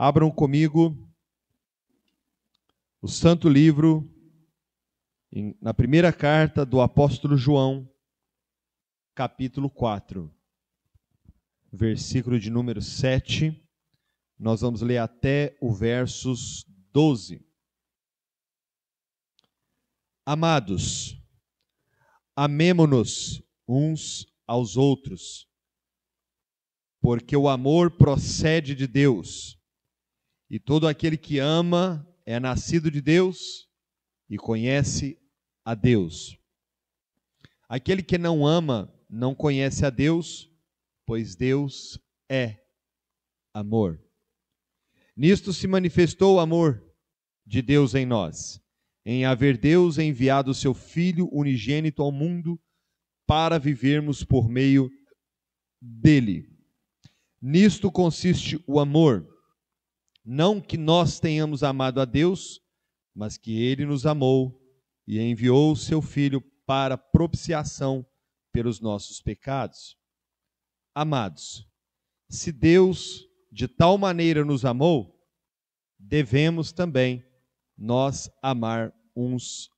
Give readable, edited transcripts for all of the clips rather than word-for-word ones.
Abram comigo o Santo Livro, na primeira carta do apóstolo João, capítulo 4, versículo de número 7. Nós vamos ler até o versos 12. Amados, amemo-nos uns aos outros, porque o amor procede de Deus, e todo aquele que ama é nascido de Deus e conhece a Deus. Aquele que não ama não conhece a Deus, pois Deus é amor. Nisto se manifestou o amor de Deus em nós, em haver Deus enviado o seu Filho unigênito ao mundo para vivermos por meio dele. Nisto consiste o amor, não que nós tenhamos amado a Deus, mas que ele nos amou e enviou o seu Filho para propiciação pelos nossos pecados. Amados, se Deus de tal maneira nos amou, devemos também nós amar uns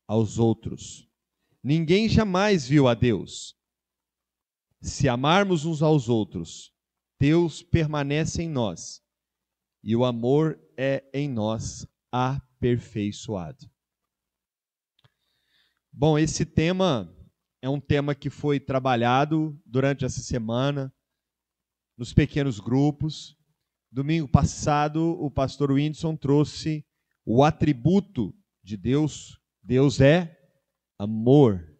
aos outros. Ninguém jamais viu a Deus. Se amarmos uns aos outros, Deus permanece em nós e o amor é em nós aperfeiçoado. Bom, esse tema é um tema que foi trabalhado durante essa semana, nos pequenos grupos. Domingo passado, o pastor Whindersson trouxe o atributo de Deus. Deus é amor.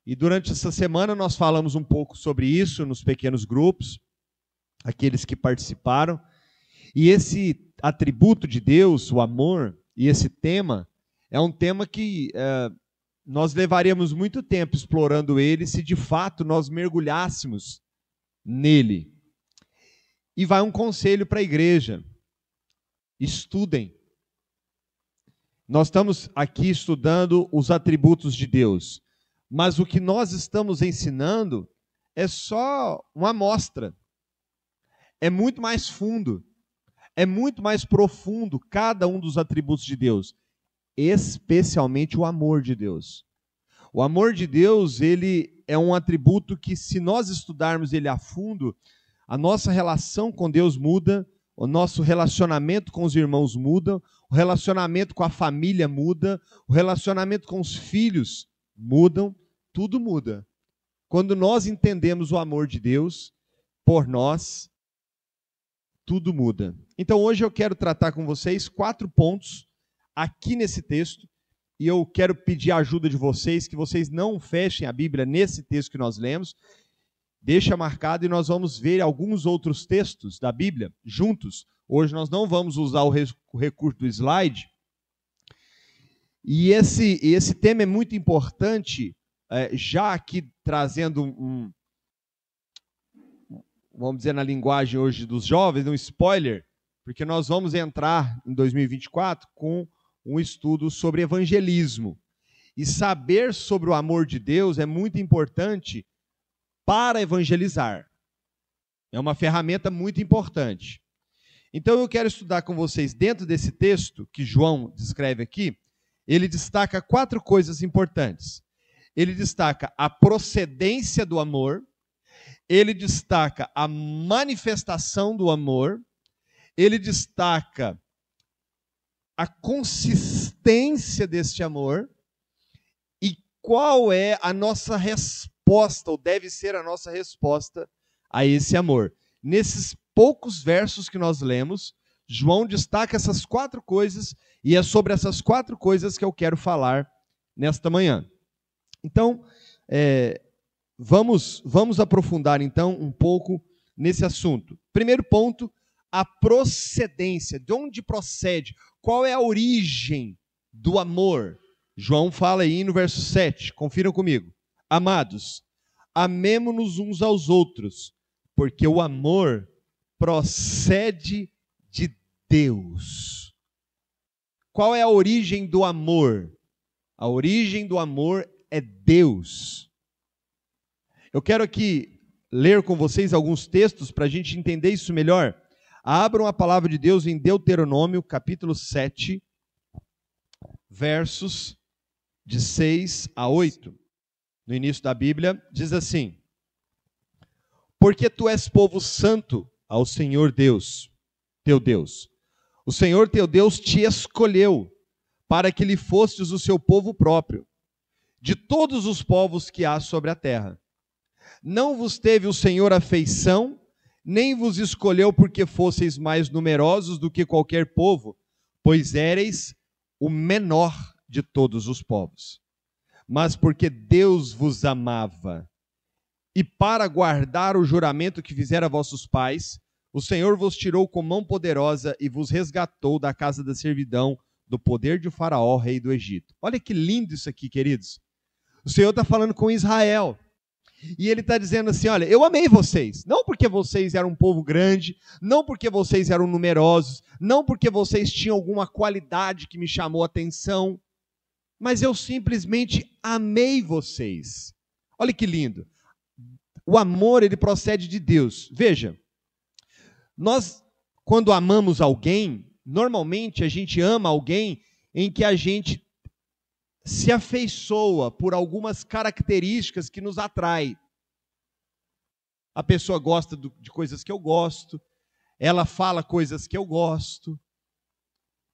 E durante essa semana nós falamos um pouco sobre isso nos pequenos grupos, aqueles que participaram. E esse atributo de Deus, o amor, e esse tema, é um tema que nós levaríamos muito tempo explorando ele se de fato nós mergulhássemos nele. E vai um conselho para a igreja: estudem. Nós estamos aqui estudando os atributos de Deus, mas o que nós estamos ensinando é só uma amostra. É muito mais fundo, é muito mais profundo cada um dos atributos de Deus, especialmente o amor de Deus. O amor de Deus, ele é um atributo que, se nós estudarmos ele a fundo, a nossa relação com Deus muda, o nosso relacionamento com os irmãos muda, o relacionamento com a família muda, o relacionamento com os filhos mudam, tudo muda. Quando nós entendemos o amor de Deus por nós, tudo muda. Então hoje eu quero tratar com vocês 4 pontos aqui nesse texto, e eu quero pedir a ajuda de vocês, que vocês não fechem a Bíblia nesse texto que nós lemos, deixa marcado e nós vamos ver alguns outros textos da Bíblia juntos. Hoje nós não vamos usar o recurso do slide. E esse tema é muito importante, já aqui trazendo vamos dizer na linguagem hoje dos jovens, um spoiler, porque nós vamos entrar em 2024 com um estudo sobre evangelismo. E saber sobre o amor de Deus é muito importante para evangelizar. É uma ferramenta muito importante. Então eu quero estudar com vocês, dentro desse texto que João descreve aqui, ele destaca 4 coisas importantes. Ele destaca a procedência do amor, ele destaca a manifestação do amor, ele destaca a consistência deste amor e qual é a nossa resposta, ou deve ser a nossa resposta a esse amor. Nesses poucos versos que nós lemos, João destaca essas 4 coisas e é sobre essas 4 coisas que eu quero falar nesta manhã. Então, vamos aprofundar então um pouco nesse assunto. Primeiro ponto, a procedência. De onde procede? Qual é a origem do amor? João fala aí no verso 7, confiram comigo. Amados, amemo-nos uns aos outros, porque o amor procede de Deus. Qual é a origem do amor? A origem do amor é Deus. Eu quero aqui ler com vocês alguns textos para a gente entender isso melhor. Abram a palavra de Deus em Deuteronômio, capítulo 7, versos de 6 a 8. No início da Bíblia, diz assim: Porque tu és povo santo ao Senhor Deus, teu Deus. O Senhor teu Deus te escolheu para que lhe fostes o seu povo próprio, de todos os povos que há sobre a terra. Não vos teve o Senhor afeição, nem vos escolheu porque fosseis mais numerosos do que qualquer povo, pois éreis o menor de todos os povos. Mas porque Deus vos amava, e para guardar o juramento que fizera a vossos pais, o Senhor vos tirou com mão poderosa e vos resgatou da casa da servidão, do poder de Faraó, rei do Egito. Olha que lindo isso aqui, queridos. O Senhor está falando com Israel. E ele está dizendo assim, olha, eu amei vocês. Não porque vocês eram um povo grande, não porque vocês eram numerosos, não porque vocês tinham alguma qualidade que me chamou a atenção, mas eu simplesmente amei vocês. Olha que lindo. O amor, ele procede de Deus. Veja, nós, quando amamos alguém, normalmente a gente ama alguém em que a gente se afeiçoa por algumas características que nos atraem. A pessoa gosta de coisas que eu gosto, ela fala coisas que eu gosto,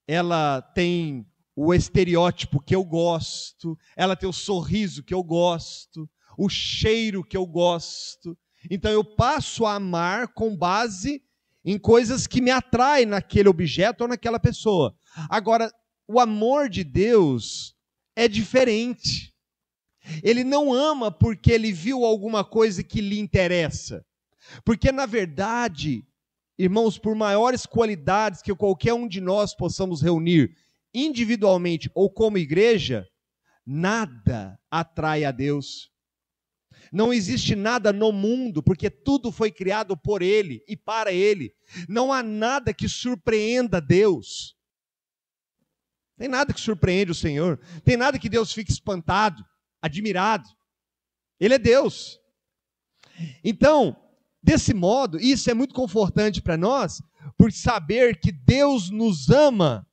ela tem o estereótipo que eu gosto, ela tem o sorriso que eu gosto, o cheiro que eu gosto. Então eu passo a amar com base em coisas que me atraem naquele objeto ou naquela pessoa. Agora, o amor de Deus é diferente. Ele não ama porque ele viu alguma coisa que lhe interessa. Porque, na verdade, irmãos, por maiores qualidades que qualquer um de nós possamos reunir, individualmente ou como igreja, nada atrai a Deus. Não existe nada no mundo, porque tudo foi criado por Ele e para Ele. Não há nada que surpreenda Deus. Tem nada que surpreende o Senhor. Tem nada que Deus fique espantado, admirado. Ele é Deus. Então, desse modo, isso é muito confortante para nós, por saber que Deus nos ama,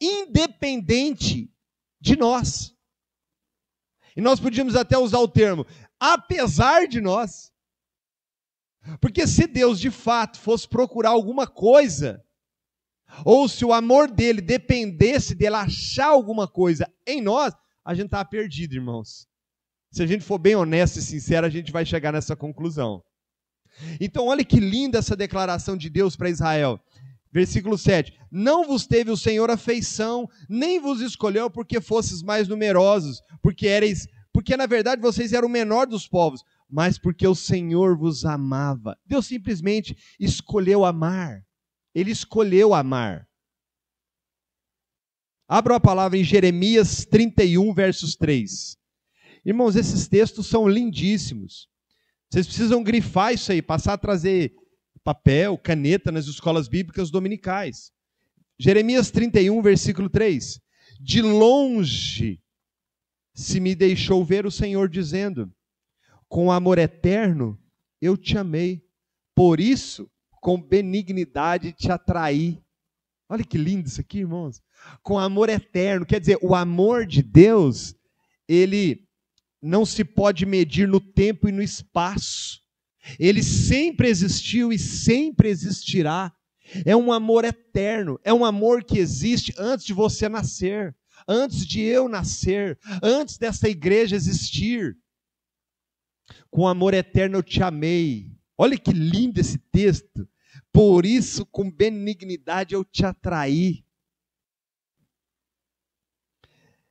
independente de nós. E nós podíamos até usar o termo, apesar de nós. Porque se Deus de fato fosse procurar alguma coisa, ou se o amor dele dependesse dele achar alguma coisa em nós, a gente estava perdido, irmãos. Se a gente for bem honesto e sincero, a gente vai chegar nessa conclusão. Então olha que linda essa declaração de Deus para Israel. Versículo 7. Não vos teve o Senhor afeição, nem vos escolheu porque fosses mais numerosos, porque na verdade vocês eram o menor dos povos, mas porque o Senhor vos amava. Deus simplesmente escolheu amar. Ele escolheu amar. Abra a palavra em Jeremias 31, versos 3. Irmãos, esses textos são lindíssimos. Vocês precisam grifar isso aí, passar a trazer papel, caneta nas escolas bíblicas dominicais. Jeremias 31, versículo 3. De longe se me deixou ver o Senhor dizendo, com amor eterno eu te amei, por isso com benignidade te atraí. Olha que lindo isso aqui, irmãos. Com amor eterno, quer dizer, o amor de Deus, ele não se pode medir no tempo e no espaço. Ele sempre existiu e sempre existirá. É um amor eterno, é um amor que existe antes de você nascer, antes de eu nascer, antes dessa igreja existir. Com amor eterno eu te amei. Olha que lindo esse texto. Por isso, com benignidade eu te atraí.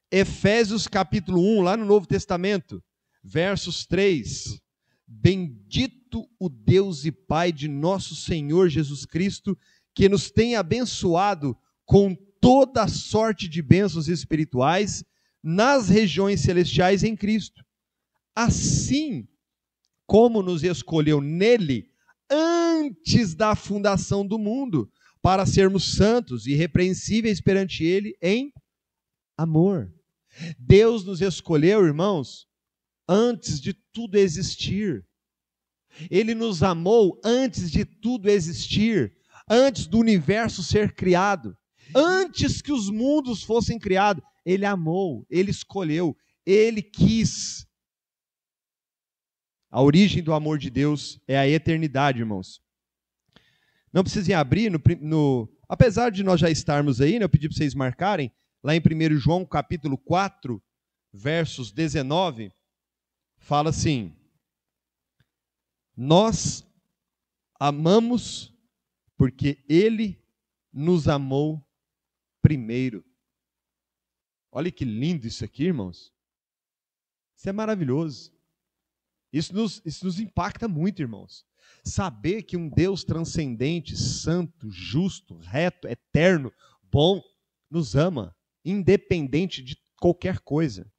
Efésios capítulo 1, lá no Novo Testamento, versos 3. Bendito o Deus e Pai de nosso Senhor Jesus Cristo, que nos tem abençoado com toda a sorte de bênçãos espirituais nas regiões celestiais em Cristo. Assim como nos escolheu nele antes da fundação do mundo, para sermos santos e irrepreensíveis perante ele em amor. Deus nos escolheu, irmãos, antes de tudo existir. Ele nos amou antes de tudo existir. antes do universo ser criado, antes que os mundos fossem criados, ele amou, ele escolheu, ele quis. A origem do amor de Deus é a eternidade, irmãos. Não precisem abrir, apesar de nós já estarmos aí, né, eu pedi para vocês marcarem, lá em 1 João capítulo 4, versos 19, fala assim: nós amamos porque ele nos amou primeiro. Olha que lindo isso aqui, irmãos. Isso é maravilhoso. Isso nos impacta muito, irmãos. Saber que um Deus transcendente, santo, justo, reto, eterno, bom, nos ama, independente de qualquer coisa.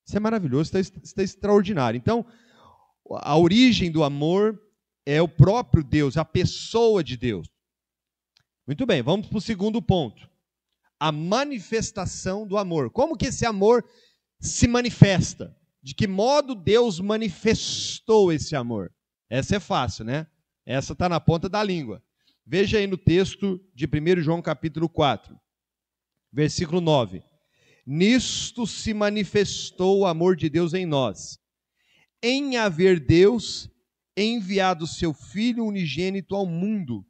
Isso é maravilhoso, isso é extraordinário. Então, a origem do amor é o próprio Deus, a pessoa de Deus. Muito bem, vamos para o segundo ponto. A manifestação do amor. Como que esse amor se manifesta? De que modo Deus manifestou esse amor? Essa é fácil, né? Essa está na ponta da língua. Veja aí no texto de 1 João capítulo 4, versículo 9. Nisto se manifestou o amor de Deus em nós, em haver Deus enviado seu Filho unigênito ao mundo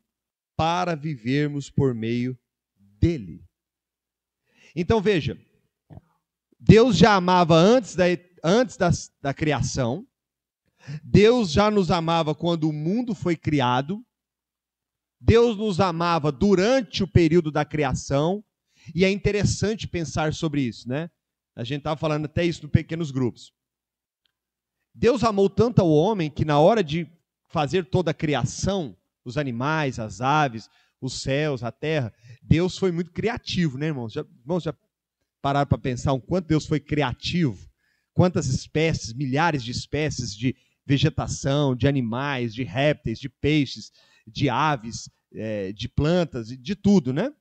para vivermos por meio dele. Então veja, Deus já amava antes da criação, Deus já nos amava quando o mundo foi criado, Deus nos amava durante o período da criação, e é interessante pensar sobre isso, né? A gente estava falando até isso nos pequenos grupos. Deus amou tanto ao homem que na hora de fazer toda a criação, os animais, as aves, os céus, a terra, Deus foi muito criativo, né, irmãos? Já pararam para pensar o quanto Deus foi criativo? Quantas espécies, milhares de espécies de vegetação, de animais, de répteis, de peixes, de aves, de plantas, de tudo, né?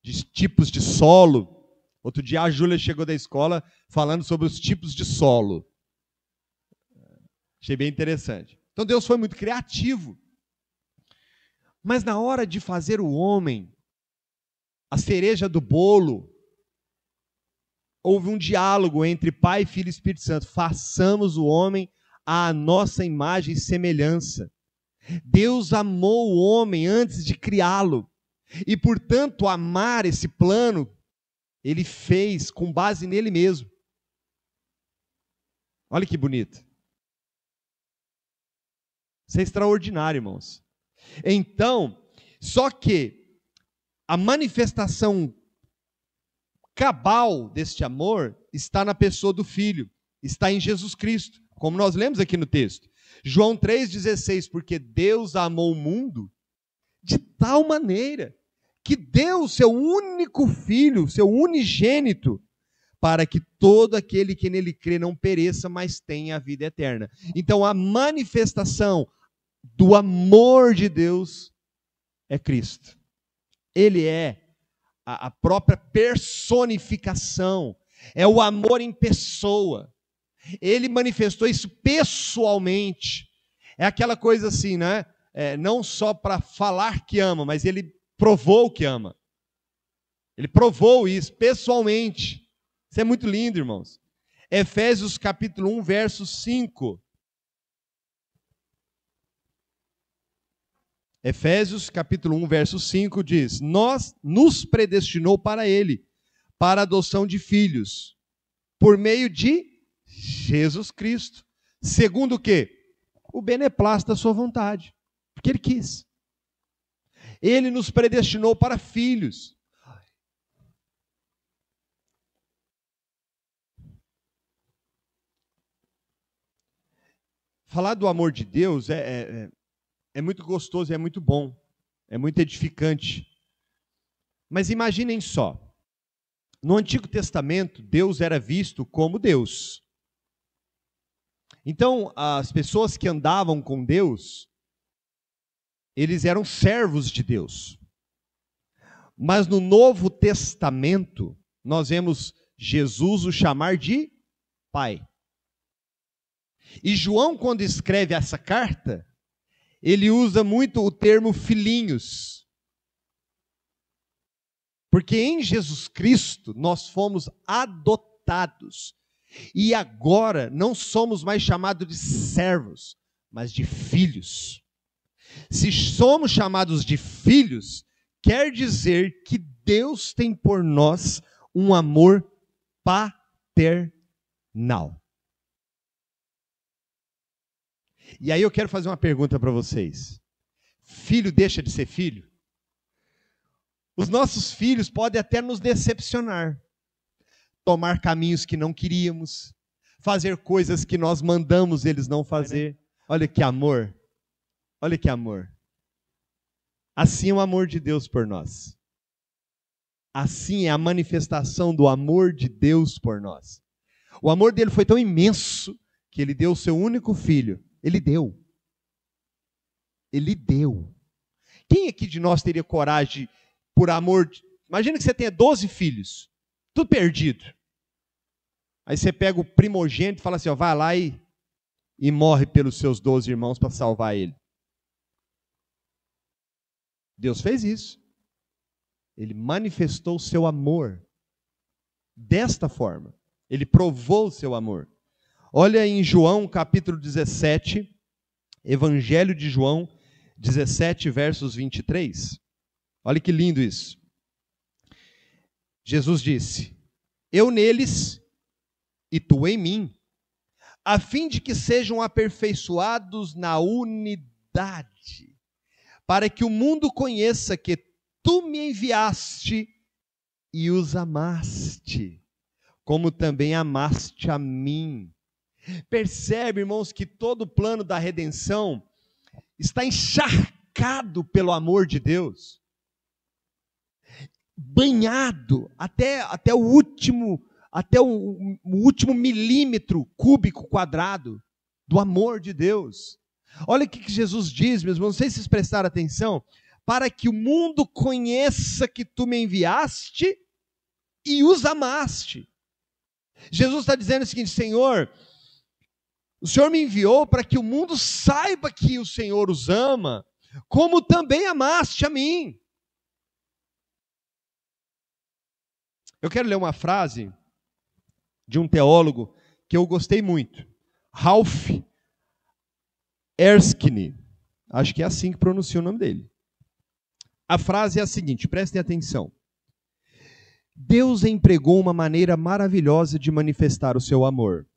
De tipos de solo. Outro dia a Júlia chegou da escola falando sobre os tipos de solo. Achei bem interessante. Então Deus foi muito criativo. Mas na hora de fazer o homem, a cereja do bolo, houve um diálogo entre Pai, Filho e Espírito Santo. Façamos o homem à nossa imagem e semelhança. Deus amou o homem antes de criá-lo. E, portanto, amar esse plano, ele fez com base nele mesmo. Olha que bonito. Isso é extraordinário, irmãos. Então, só que a manifestação cabal deste amor está na pessoa do Filho, está em Jesus Cristo, como nós lemos aqui no texto. João 3,16, porque Deus amou o mundo de tal maneira que deu o seu único Filho, seu unigênito, para que todo aquele que nele crê não pereça, mas tenha a vida eterna. Então a manifestação do amor de Deus é Cristo. Ele é a própria personificação, é o amor em pessoa. Ele manifestou isso pessoalmente. É aquela coisa assim, né? Não só para falar que ama, mas ele provou que ama. Ele provou isso pessoalmente. Isso é muito lindo, irmãos. Efésios capítulo 1, verso 5. Efésios capítulo 1, verso 5 diz: nos predestinou para ele, para a adoção de filhos, por meio de Jesus Cristo. Segundo o quê? O beneplácito da sua vontade. Porque ele quis. Ele nos predestinou para filhos. Falar do amor de Deus é muito gostoso, é muito bom, é muito edificante. Mas imaginem só, no Antigo Testamento, Deus era visto como Deus. Então, as pessoas que andavam com Deus, eles eram servos de Deus. Mas no Novo Testamento, nós vemos Jesus o chamar de Pai. E João, quando escreve essa carta, ele usa muito o termo filhinhos. Porque em Jesus Cristo nós fomos adotados. E agora não somos mais chamados de servos, mas de filhos. Se somos chamados de filhos, quer dizer que Deus tem por nós um amor paternal. E aí eu quero fazer uma pergunta para vocês. Filho deixa de ser filho? Os nossos filhos podem até nos decepcionar. Tomar caminhos que não queríamos. Fazer coisas que nós mandamos eles não fazer. Olha que amor. Olha que amor. Assim é o amor de Deus por nós. Assim é a manifestação do amor de Deus por nós. O amor dele foi tão imenso que ele deu o seu único filho. Ele deu. Ele deu. Quem aqui de nós teria coragem, por amor... Imagina que você tenha 12 filhos, tudo perdido. Aí você pega o primogênito e fala assim, ó, vai lá e morre pelos seus 12 irmãos para salvar ele. Deus fez isso. Ele manifestou o seu amor desta forma. Ele provou o seu amor. Olha em João capítulo 17, Evangelho de João 17, versos 23. Olha que lindo isso. Jesus disse, eu neles e tu em mim, a fim de que sejam aperfeiçoados na unidade, para que o mundo conheça que tu me enviaste e os amaste, como também amaste a mim. Percebe, irmãos, que todo o plano da redenção está encharcado pelo amor de Deus. Banhado até o último milímetro cúbico quadrado do amor de Deus. Olha o que Jesus diz, meus irmãos, não sei se vocês prestaram atenção, para que o mundo conheça que tu me enviaste e os amaste. Jesus está dizendo o seguinte, Senhor, o Senhor me enviou para que o mundo saiba que o Senhor os ama, como também amaste a mim. Eu quero ler uma frase de um teólogo que eu gostei muito. Ralph Erskine. Acho que é assim que pronuncia o nome dele. A frase é a seguinte, prestem atenção. Deus empregou uma maneira maravilhosa de manifestar o seu amor.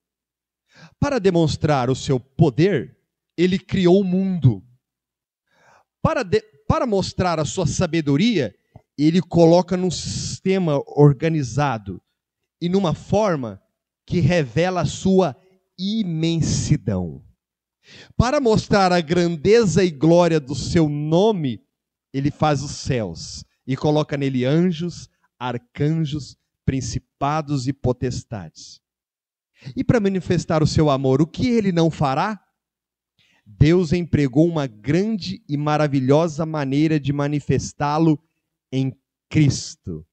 Para demonstrar o seu poder, ele criou o mundo. Para mostrar a sua sabedoria, ele coloca num sistema organizado e numa forma que revela a sua imensidão. Para mostrar a grandeza e glória do seu nome, ele faz os céus e coloca nele anjos, arcanjos, principados e potestades. E para manifestar o seu amor, o que ele não fará? Deus empregou uma grande e maravilhosa maneira de manifestá-lo em Cristo.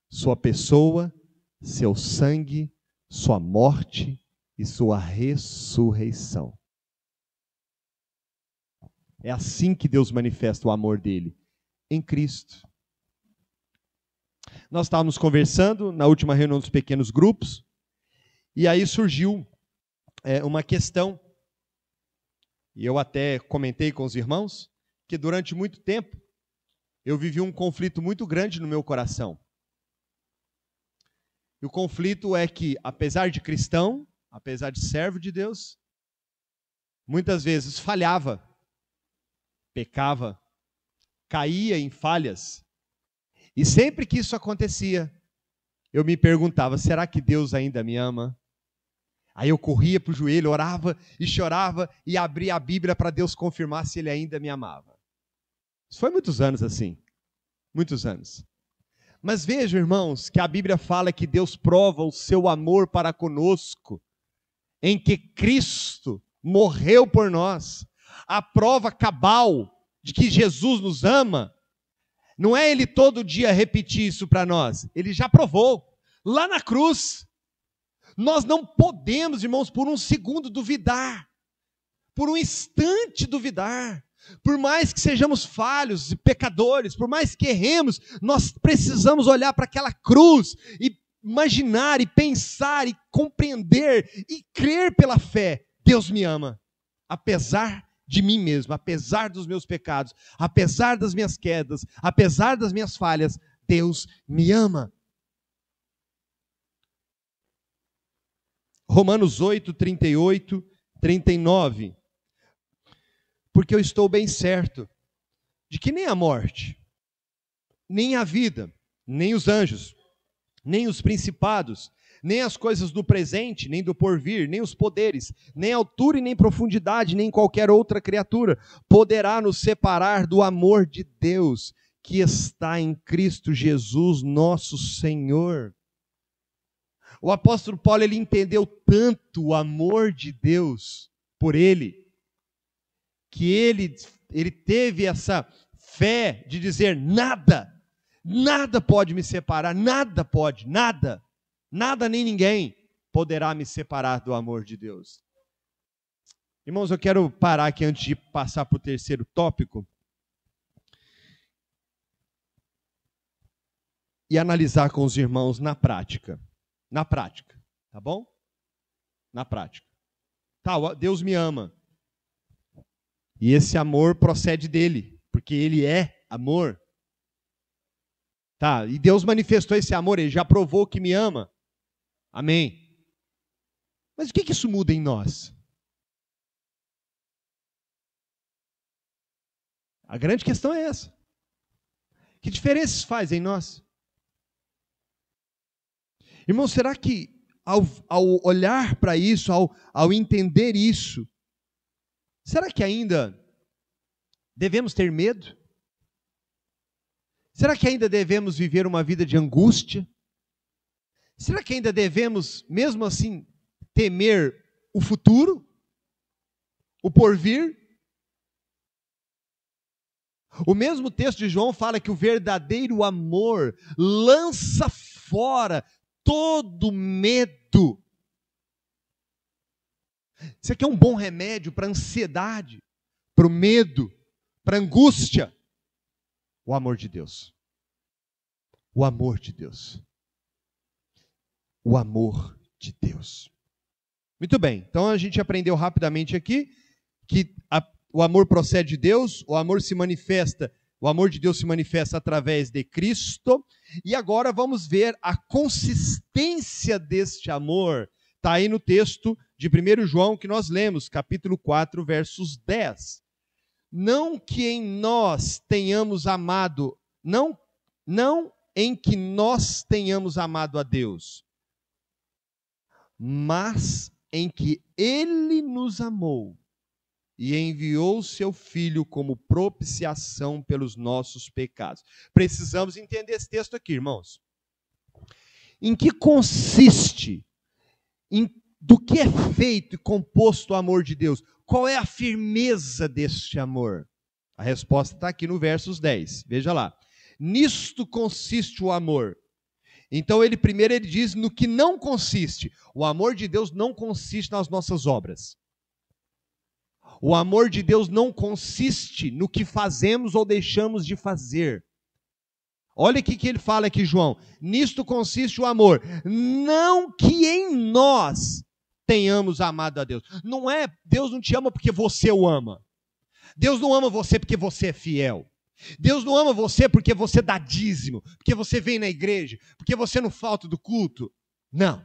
Sua pessoa, seu sangue, sua morte e sua ressurreição. É assim que Deus manifesta o amor dele, em Cristo. Nós estávamos conversando na última reunião dos pequenos grupos, e aí surgiu uma questão, e eu até comentei com os irmãos, que durante muito tempo eu vivi um conflito muito grande no meu coração. E o conflito é que, apesar de cristão, apesar de servo de Deus, muitas vezes falhava, pecava, caía em falhas. E sempre que isso acontecia, eu me perguntava, será que Deus ainda me ama? Aí eu corria para o joelho, orava e chorava e abria a Bíblia para Deus confirmar se Ele ainda me amava. Isso foi muitos anos assim, muitos anos. Mas vejam, irmãos, que a Bíblia fala que Deus prova o seu amor para conosco, em que Cristo morreu por nós. A prova cabal de que Jesus nos ama, não é Ele todo dia repetir isso para nós, Ele já provou, lá na cruz. Nós não podemos, irmãos, por um segundo duvidar, por um instante duvidar. Por mais que sejamos falhos e pecadores, por mais que erremos, nós precisamos olhar para aquela cruz e imaginar e pensar e compreender e crer pela fé. Deus me ama, apesar de mim mesmo, apesar dos meus pecados, apesar das minhas quedas, apesar das minhas falhas, Deus me ama. Romanos 8, 38, 39. Porque eu estou bem certo de que nem a morte, nem a vida, nem os anjos, nem os principados, nem as coisas do presente, nem do porvir, nem os poderes, nem altura e nem profundidade, nem qualquer outra criatura poderá nos separar do amor de Deus que está em Cristo Jesus, nosso Senhor. O apóstolo Paulo, ele entendeu tanto o amor de Deus por ele, que ele teve essa fé de dizer: nada pode me separar, nada nem ninguém poderá me separar do amor de Deus. Irmãos, eu quero parar aqui antes de passar para o terceiro tópico e analisar com os irmãos na prática, tá bom? Na prática. Tá, Deus me ama. E esse amor procede dele, porque ele é amor. Tá, e Deus manifestou esse amor, ele já provou que me ama. Amém. Mas o que isso muda em nós? A grande questão é essa. Que diferença isso faz em nós? Irmão, será que ao olhar para isso, ao entender isso, será que ainda devemos ter medo? Será que ainda devemos viver uma vida de angústia? Será que ainda devemos, mesmo assim, temer o futuro? O porvir? O mesmo texto de João fala que o verdadeiro amor lança fora todo medo. Isso aqui é um bom remédio para a ansiedade, para o medo, para a angústia. O amor de Deus. O amor de Deus. O amor de Deus. Muito bem, então a gente aprendeu rapidamente aqui que o amor procede de Deus, o amor de Deus se manifesta através de Cristo, e agora vamos ver a consistência deste amor. Está aí no texto de 1 João que nós lemos, capítulo 4, versos 10. Não que em nós tenhamos amado, não em que nós tenhamos amado a Deus, mas em que Ele nos amou e enviou seu Filho como propiciação pelos nossos pecados. Precisamos entender esse texto aqui, irmãos. Em que consiste, do que é feito e composto o amor de Deus? Qual é a firmeza deste amor? A resposta está aqui no versos 10. Veja lá. Nisto consiste o amor. Então, primeiro ele diz no que não consiste. O amor de Deus não consiste nas nossas obras. O amor de Deus não consiste no que fazemos ou deixamos de fazer. Olha o que ele fala aqui, João. Nisto consiste o amor. Não que em nós tenhamos amado a Deus. Deus não te ama porque você o ama. Deus não ama você porque você é fiel. Deus não ama você porque você dá dízimo, porque você vem na igreja, porque você não falta do culto. Não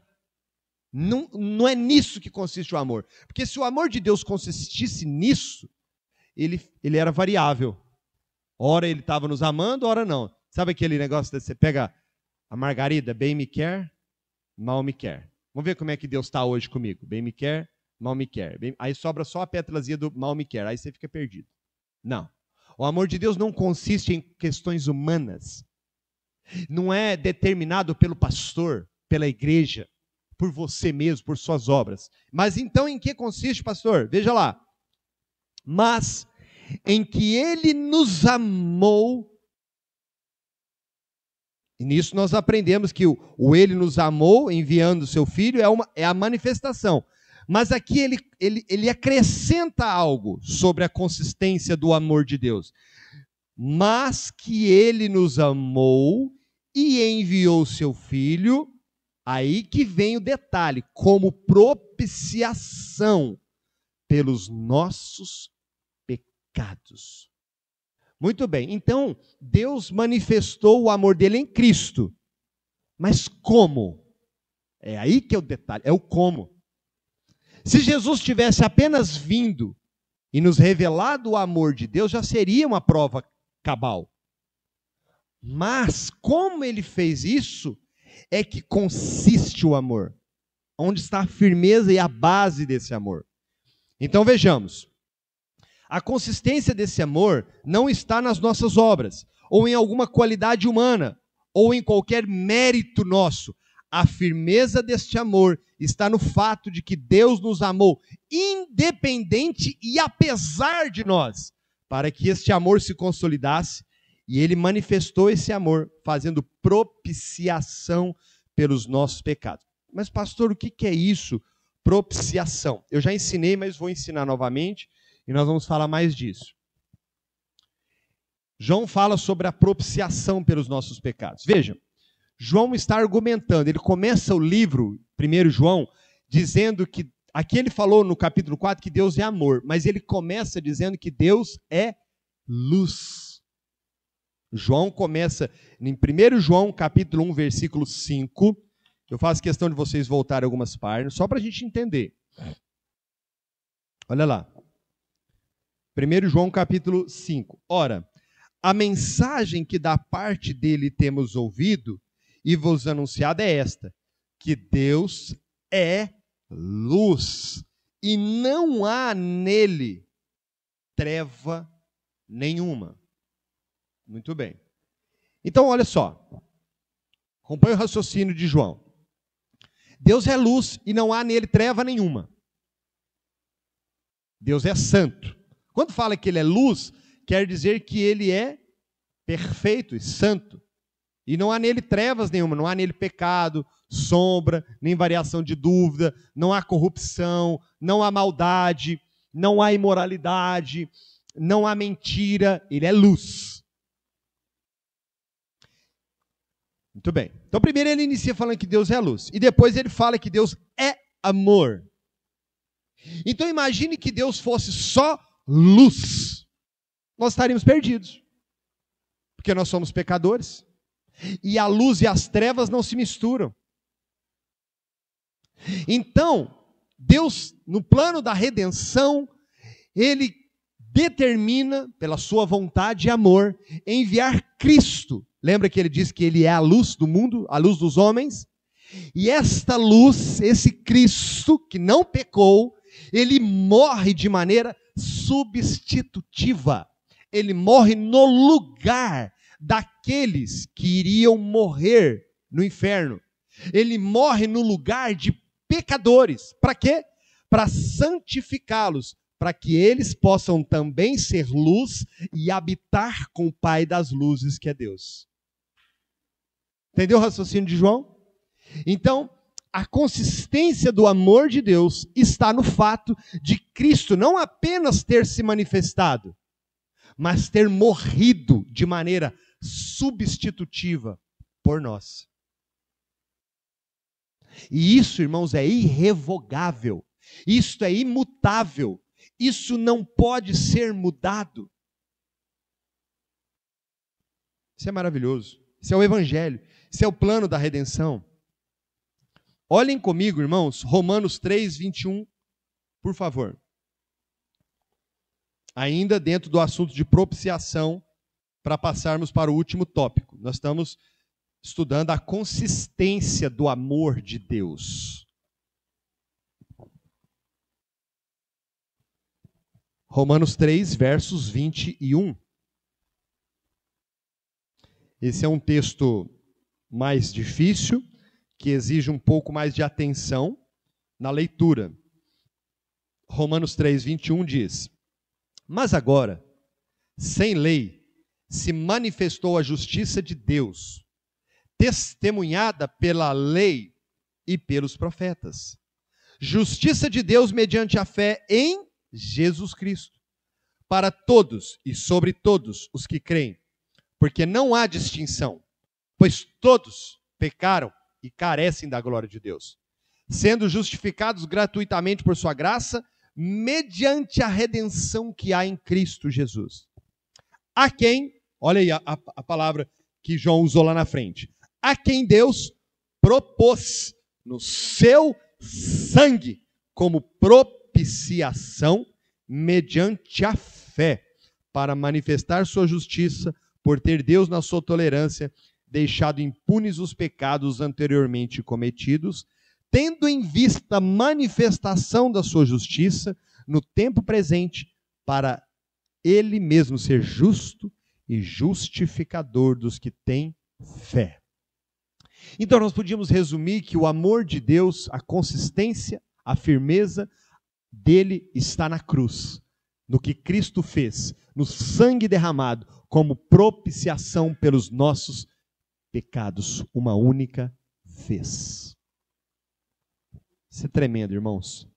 é nisso que consiste o amor. Porque se o amor de Deus consistisse nisso, ele era variável. Ora ele estava nos amando, ora não. Sabe aquele negócio de você pega a margarida, bem me quer, mal me quer. Vamos ver como é que Deus está hoje comigo. Bem me quer, mal me quer. Aí sobra só a pétalazinha do mal me quer. Aí você fica perdido. Não. O amor de Deus não consiste em questões humanas. Não é determinado pelo pastor, pela igreja, por você mesmo, por suas obras. Mas então em que consiste, pastor? Veja lá. Mas em que Ele nos amou. E nisso nós aprendemos que o Ele nos amou enviando o seu Filho é a manifestação. Mas aqui ele acrescenta algo sobre a consistência do amor de Deus. Mas que ele nos amou e enviou seu Filho, aí que vem o detalhe, como propiciação pelos nossos pecados. Muito bem, então Deus manifestou o amor dele em Cristo. Mas como? É aí que é o detalhe, é o como. Se Jesus tivesse apenas vindo e nos revelado o amor de Deus, já seria uma prova cabal. Mas como ele fez isso, é que consiste o amor. Onde está a firmeza e a base desse amor? Então vejamos. A consistência desse amor não está nas nossas obras, ou em alguma qualidade humana, ou em qualquer mérito nosso. A firmeza deste amor está no fato de que Deus nos amou independente e apesar de nós, para que este amor se consolidasse, e ele manifestou esse amor fazendo propiciação pelos nossos pecados. Mas pastor, o que é isso? Propiciação. Eu já ensinei, mas vou ensinar novamente, e nós vamos falar mais disso. João fala sobre a propiciação pelos nossos pecados. Vejam, João está argumentando, ele começa o livro, 1 João, dizendo que, aqui ele falou no capítulo 4 que Deus é amor, mas ele começa dizendo que Deus é luz. João começa em 1 João capítulo 1, versículo 5, eu faço questão de vocês voltarem algumas páginas, só para a gente entender. Olha lá. 1 João capítulo 5. Ora, a mensagem que da parte dele temos ouvido e vos anunciado é esta, que Deus é luz e não há nele treva nenhuma. Muito bem. Então, olha só. Acompanhe o raciocínio de João. Deus é luz e não há nele treva nenhuma. Deus é santo. Quando fala que ele é luz, quer dizer que ele é perfeito e santo. E não há nele trevas nenhuma, não há nele pecado, sombra, nem variação de dúvida, não há corrupção, não há maldade, não há imoralidade, não há mentira, ele é luz. Muito bem. Então primeiro ele inicia falando que Deus é luz, e depois ele fala que Deus é amor. Então imagine que Deus fosse só luz. Nós estaríamos perdidos, porque nós somos pecadores. E a luz e as trevas não se misturam. Então, Deus, no plano da redenção, ele determina, pela sua vontade e amor, enviar Cristo. Lembra que ele diz que ele é a luz do mundo, a luz dos homens? E esta luz, esse Cristo que não pecou, ele morre de maneira substitutiva. Ele morre no lugar daqueles que iriam morrer no inferno. Ele morre no lugar de pecadores. Para quê? Para santificá-los, para que eles possam também ser luz e habitar com o Pai das luzes, que é Deus. Entendeu o raciocínio de João? Então, a consistência do amor de Deus está no fato de Cristo não apenas ter se manifestado, mas ter morrido de maneira substitutiva por nós. E isso, irmãos, é irrevogável. Isto é imutável. Isso não pode ser mudado. Isso é maravilhoso. Isso é o Evangelho. Isso é o plano da redenção. Olhem comigo, irmãos, Romanos 3, 21, por favor. Ainda dentro do assunto de propiciação, para passarmos para o último tópico. Nós estamos estudando a consistência do amor de Deus. Romanos 3, versos 21. Esse é um texto mais difícil, que exige um pouco mais de atenção na leitura. Romanos 3, 21 diz: Mas agora, sem lei, se manifestou a justiça de Deus, testemunhada pela lei e pelos profetas. Justiça de Deus mediante a fé em Jesus Cristo, para todos e sobre todos os que creem, porque não há distinção, pois todos pecaram e carecem da glória de Deus, sendo justificados gratuitamente por sua graça, mediante a redenção que há em Cristo Jesus. A quem, olha aí a palavra que João usou lá na frente, a quem Deus propôs no seu sangue como propiciação mediante a fé, para manifestar sua justiça, por ter Deus na sua tolerância deixado impunes os pecados anteriormente cometidos, tendo em vista a manifestação da sua justiça no tempo presente, para ele mesmo ser justo e justificador dos que têm fé. Então nós podíamos resumir que o amor de Deus, a consistência, a firmeza dele está na cruz, no que Cristo fez, no sangue derramado como propiciação pelos nossos pecados, uma única vez. Isso é tremendo, irmãos.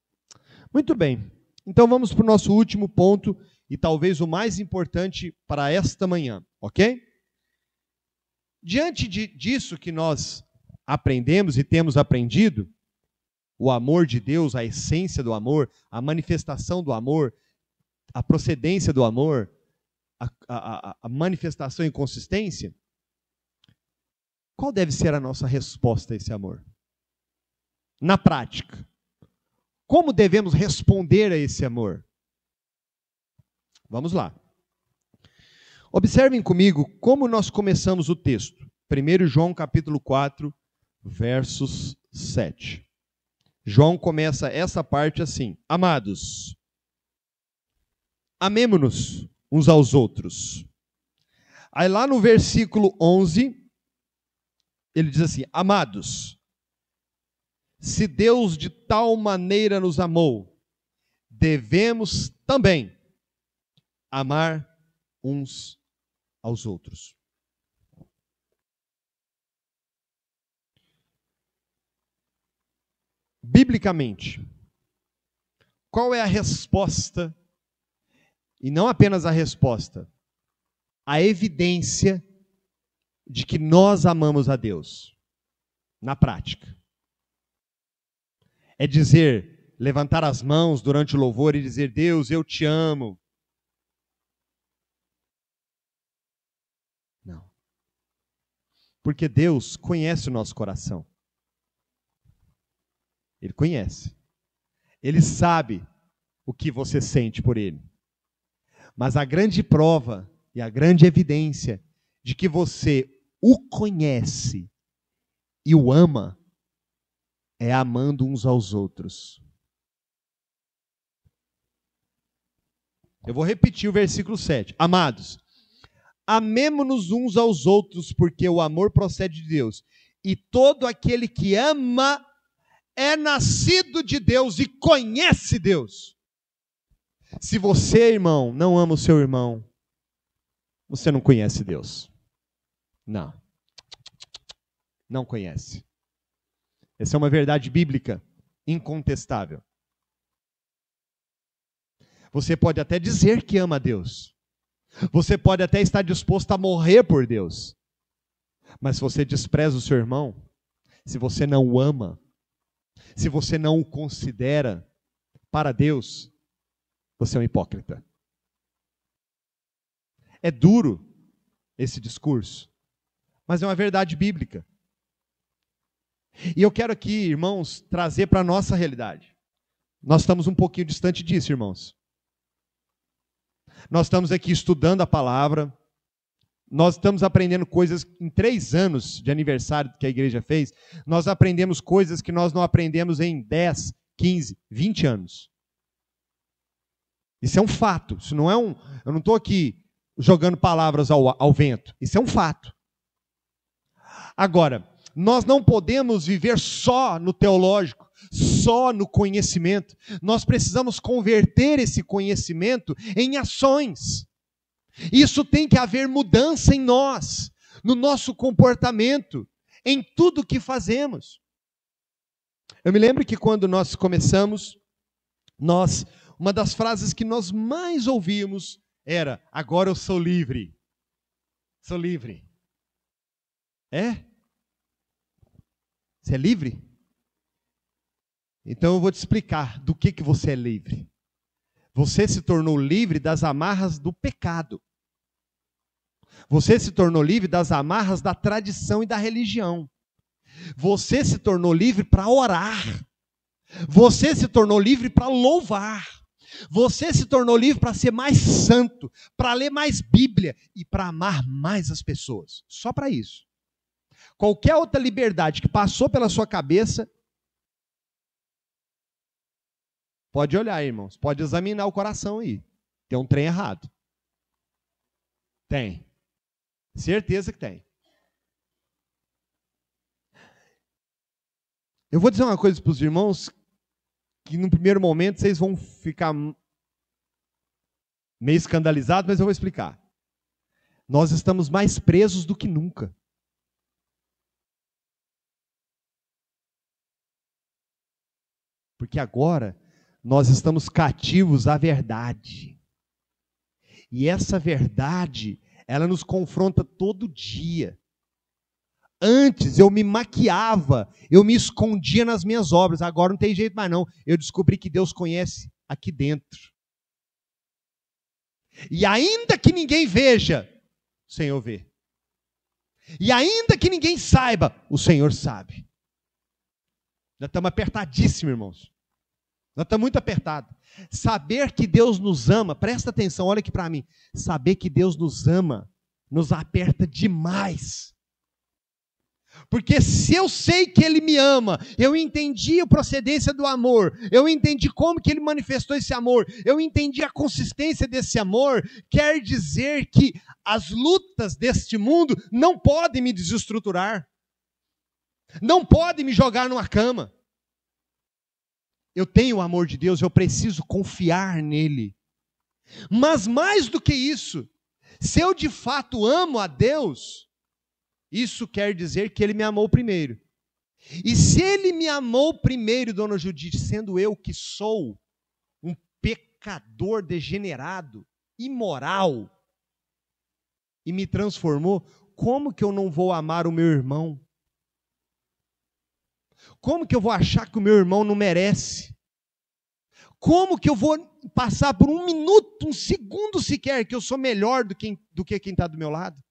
Muito bem, então vamos para o nosso último ponto e talvez o mais importante para esta manhã, ok? Diante disso que nós aprendemos e temos aprendido, o amor de Deus, a essência do amor, a manifestação do amor, a procedência do amor, a manifestação e consistência, qual deve ser a nossa resposta a esse amor? Na prática, como devemos responder a esse amor? Vamos lá. Observem comigo como nós começamos o texto. 1 João capítulo 4, versos 7. João começa essa parte assim: Amados, amemo-nos uns aos outros. Aí lá no versículo 11, ele diz assim: Amados, se Deus de tal maneira nos amou, devemos também amar uns aos outros. Biblicamente, qual é a resposta, e não apenas a resposta, a evidência de que nós amamos a Deus, na prática? É dizer, levantar as mãos durante o louvor e dizer: Deus, eu te amo. Não. Porque Deus conhece o nosso coração. Ele conhece. Ele sabe o que você sente por Ele. Mas a grande prova e a grande evidência de que você o conhece e o ama é amando uns aos outros. Eu vou repetir o versículo 7. Amados, amemo-nos uns aos outros, porque o amor procede de Deus. E todo aquele que ama é nascido de Deus e conhece Deus. Se você, irmão, não ama o seu irmão, você não conhece Deus. Não. Não conhece. Essa é uma verdade bíblica incontestável. Você pode até dizer que ama a Deus. Você pode até estar disposto a morrer por Deus. Mas se você despreza o seu irmão, se você não o ama, se você não o considera para Deus, você é um hipócrita. É duro esse discurso, mas é uma verdade bíblica. E eu quero aqui, irmãos, trazer para a nossa realidade. Nós estamos um pouquinho distante disso, irmãos. Nós estamos aqui estudando a palavra, nós estamos aprendendo coisas em 3 anos de aniversário que a igreja fez, nós aprendemos coisas que nós não aprendemos em 10, 15, 20 anos. Isso é um fato, isso não é eu não estou aqui jogando palavras ao vento, isso é um fato. Agora, nós não podemos viver só no teológico, só no conhecimento. Nós precisamos converter esse conhecimento em ações. Isso tem que haver mudança em nós, no nosso comportamento, em tudo que fazemos. Eu me lembro que quando nós começamos, uma das frases que nós mais ouvimos era: agora eu sou livre. Sou livre. É? Você é livre? Então eu vou te explicar do que você é livre. Você se tornou livre das amarras do pecado. Você se tornou livre das amarras da tradição e da religião. Você se tornou livre para orar. Você se tornou livre para louvar. Você se tornou livre para ser mais santo, para ler mais Bíblia e para amar mais as pessoas. Só para isso. Qualquer outra liberdade que passou pela sua cabeça, pode olhar, irmãos, pode examinar o coração aí. Tem um trem errado. Tem. Certeza que tem. Eu vou dizer uma coisa para os irmãos, que no primeiro momento vocês vão ficar meio escandalizados, mas eu vou explicar. Nós estamos mais presos do que nunca. Porque agora nós estamos cativos à verdade. E essa verdade, ela nos confronta todo dia. Antes eu me maquiava, eu me escondia nas minhas obras. Agora não tem jeito mais não. Eu descobri que Deus conhece aqui dentro. E ainda que ninguém veja, o Senhor vê. E ainda que ninguém saiba, o Senhor sabe. Nós estamos apertadíssimos, irmãos. Nós estamos muito apertados. Saber que Deus nos ama, presta atenção, olha aqui para mim. Saber que Deus nos ama, nos aperta demais. Porque se eu sei que Ele me ama, eu entendi a procedência do amor, eu entendi como que Ele manifestou esse amor, eu entendi a consistência desse amor, quer dizer que as lutas deste mundo não podem me desestruturar, não podem me jogar numa cama. Eu tenho o amor de Deus, eu preciso confiar nele. Mas mais do que isso, se eu de fato amo a Deus, isso quer dizer que Ele me amou primeiro. E se Ele me amou primeiro, dona Judite, sendo eu que sou um pecador degenerado, imoral, e me transformou, como que eu não vou amar o meu irmão? Como que eu vou achar que o meu irmão não merece? Como que eu vou passar por um minuto, um segundo sequer, que eu sou melhor do que quem está do meu lado?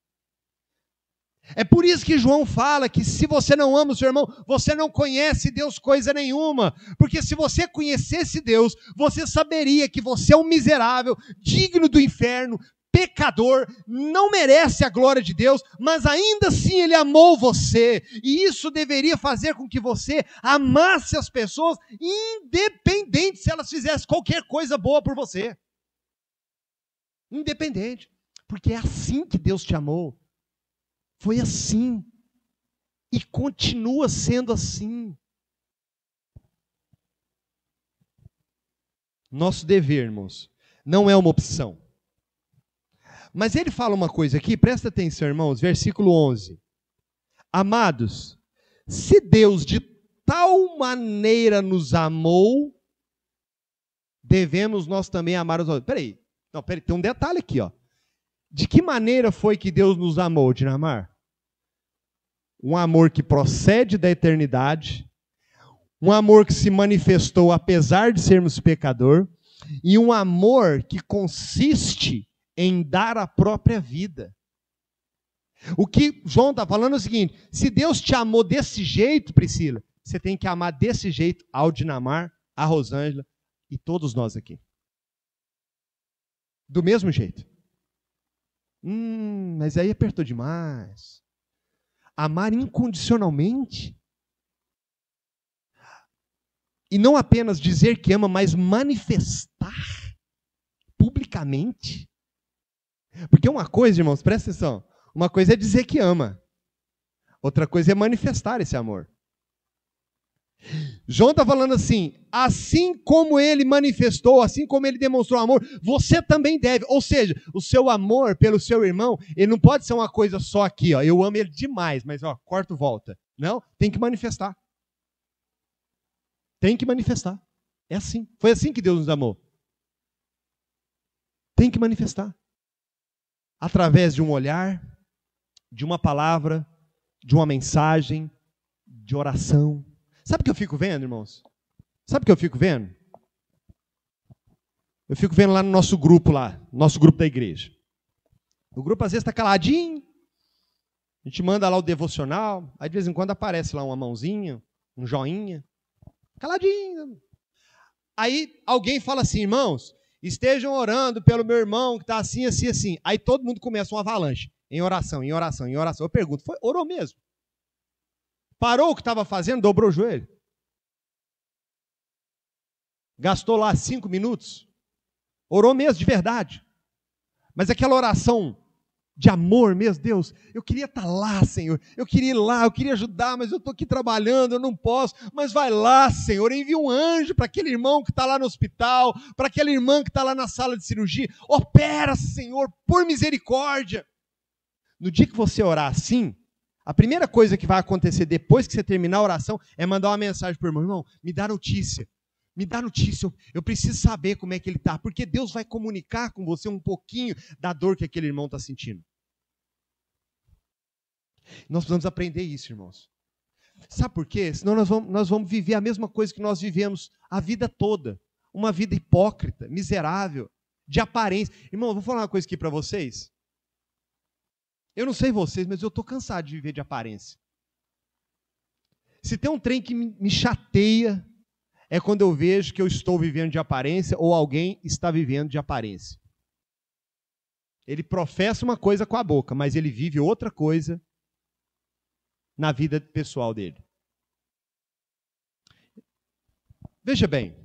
É por isso que João fala que se você não ama o seu irmão, você não conhece Deus coisa nenhuma. Porque se você conhecesse Deus, você saberia que você é um miserável, digno do inferno, pecador, não merece a glória de Deus, mas ainda assim Ele amou você. E isso deveria fazer com que você amasse as pessoas, independente se elas fizessem qualquer coisa boa por você. Independente. Porque é assim que Deus te amou. Foi assim. E continua sendo assim. Nosso dever, irmãos, não é uma opção. Mas ele fala uma coisa aqui, presta atenção, irmãos, versículo 11. Amados, se Deus de tal maneira nos amou, devemos nós também amar os outros. Peraí, tem um detalhe aqui, ó. De que maneira foi que Deus nos amou, Dinamar? Um amor que procede da eternidade, um amor que se manifestou apesar de sermos pecador, e um amor que consiste em dar a própria vida. O que João está falando é o seguinte: se Deus te amou desse jeito, Priscila, você tem que amar desse jeito ao Dinamar, a Rosângela e todos nós aqui. Do mesmo jeito. Mas aí apertou demais. Amar incondicionalmente. E não apenas dizer que ama, mas manifestar publicamente. Porque uma coisa, irmãos, presta atenção. Uma coisa é dizer que ama. Outra coisa é manifestar esse amor. João está falando assim como ele manifestou, assim como ele demonstrou amor, você também deve. Ou seja, o seu amor pelo seu irmão, ele não pode ser uma coisa só aqui, ó, eu amo ele demais, mas ó, corto volta. Não, tem que manifestar. Tem que manifestar. É assim. Foi assim que Deus nos amou. Tem que manifestar. Através de um olhar, de uma palavra, de uma mensagem, de oração. Sabe o que eu fico vendo, irmãos? Sabe o que eu fico vendo? Eu fico vendo lá no nosso grupo nosso grupo da igreja. O grupo às vezes está caladinho, a gente manda lá o devocional, aí de vez em quando aparece lá uma mãozinha, um joinha, caladinho. Aí alguém fala assim, irmãos, estejam orando pelo meu irmão que está assim, assim, assim. Aí todo mundo começa uma avalanche, em oração, em oração, em oração. Eu pergunto, orou mesmo? Parou o que estava fazendo, dobrou o joelho? Gastou lá 5 minutos? Orou mesmo, de verdade. Mas aquela oração de amor mesmo, Deus, eu queria estar lá, Senhor. Eu queria ir lá, eu queria ajudar, mas eu estou aqui trabalhando, eu não posso. Mas vai lá, Senhor, envia um anjo para aquele irmão que está lá no hospital, para aquela irmã que está lá na sala de cirurgia. Opera, Senhor, por misericórdia. No dia que você orar assim, a primeira coisa que vai acontecer depois que você terminar a oração é mandar uma mensagem para o irmão. Irmão, me dá notícia. Me dá notícia, eu preciso saber como é que ele está, porque Deus vai comunicar com você um pouquinho da dor que aquele irmão está sentindo. Nós precisamos aprender isso, irmãos. Sabe por quê? Senão nós vamos viver a mesma coisa que nós vivemos a vida toda. Uma vida hipócrita, miserável, de aparência. Irmão, eu vou falar uma coisa aqui para vocês. Eu não sei vocês, mas eu estou cansado de viver de aparência. Se tem um trem que me chateia, é quando eu vejo que eu estou vivendo de aparência ou alguém está vivendo de aparência. Ele professa uma coisa com a boca, mas ele vive outra coisa na vida pessoal dele. Veja bem,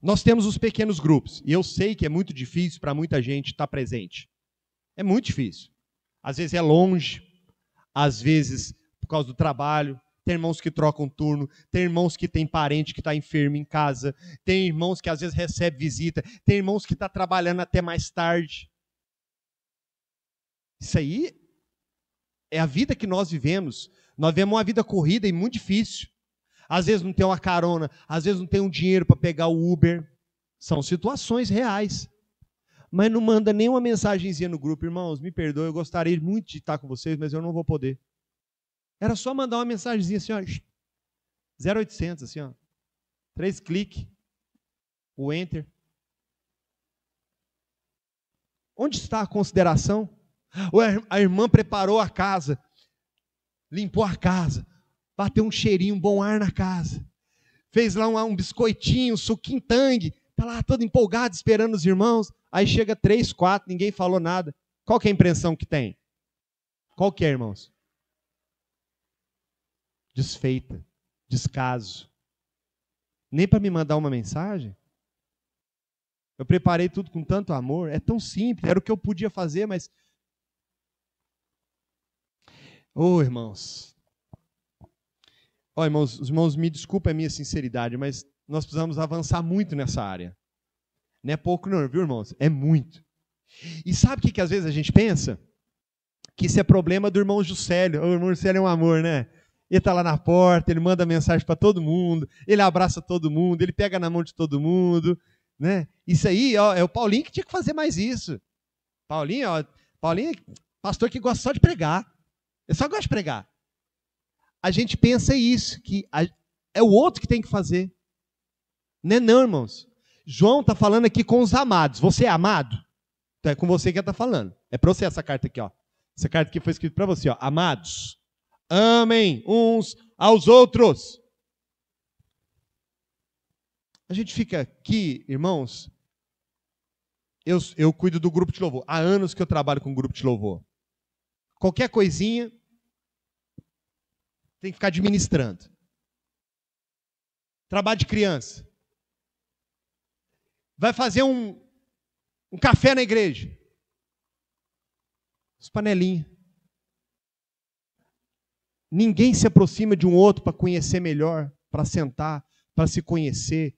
nós temos os pequenos grupos, e eu sei que é muito difícil para muita gente estar presente. É muito difícil. Às vezes é longe, às vezes por causa do trabalho. Tem irmãos que trocam turno, tem irmãos que tem parente que está enfermo em casa, tem irmãos que às vezes recebe visita, tem irmãos que está trabalhando até mais tarde. Isso aí é a vida que nós vivemos. Nós vivemos uma vida corrida e muito difícil. Às vezes não tem uma carona, às vezes não tem um dinheiro para pegar o Uber. São situações reais. Mas não manda nenhuma mensagenzinha no grupo, irmãos, me perdoe, eu gostaria muito de estar com vocês, mas eu não vou poder. Era só mandar uma mensagenzinha assim, ó, 0800, assim, ó. 3 cliques, o Enter. Onde está a consideração? Ou a irmã preparou a casa, limpou a casa, bateu um cheirinho, um bom ar na casa, fez lá um biscoitinho, um suquinho tangue, está lá todo empolgado esperando os irmãos, aí chega 3, 4, ninguém falou nada. Qual que é a impressão que tem? Qual que é, irmãos? Desfeita, descaso. Nem para me mandar uma mensagem. Eu preparei tudo com tanto amor, é tão simples, era o que eu podia fazer, mas... irmãos. Irmãos, os irmãos, me desculpem a minha sinceridade, mas nós precisamos avançar muito nessa área. Não é pouco não, viu, irmãos? É muito. E sabe o que às vezes a gente pensa? Que isso é problema do irmão Juscelio. O irmão Juscelio é um amor, né? Ele está lá na porta, ele manda mensagem para todo mundo, ele abraça todo mundo, ele pega na mão de todo mundo, né? Isso aí, ó, é o Paulinho que tinha que fazer mais isso. Paulinho é pastor que gosta só de pregar. Ele só gosta de pregar. A gente pensa isso, que é o outro que tem que fazer. Não, irmãos. João está falando aqui com os amados. Você é amado? Então é com você que ele está falando. É para você essa carta aqui, ó. Essa carta aqui foi escrita para você, ó. Amados, amem uns aos outros. A gente fica aqui, irmãos. Eu cuido do grupo de louvor. Há anos que eu trabalho com o grupo de louvor. Qualquer coisinha, tem que ficar administrando. Trabalho de criança. Vai fazer um café na igreja. As panelinhas. Ninguém se aproxima de um outro para conhecer melhor, para sentar, para se conhecer.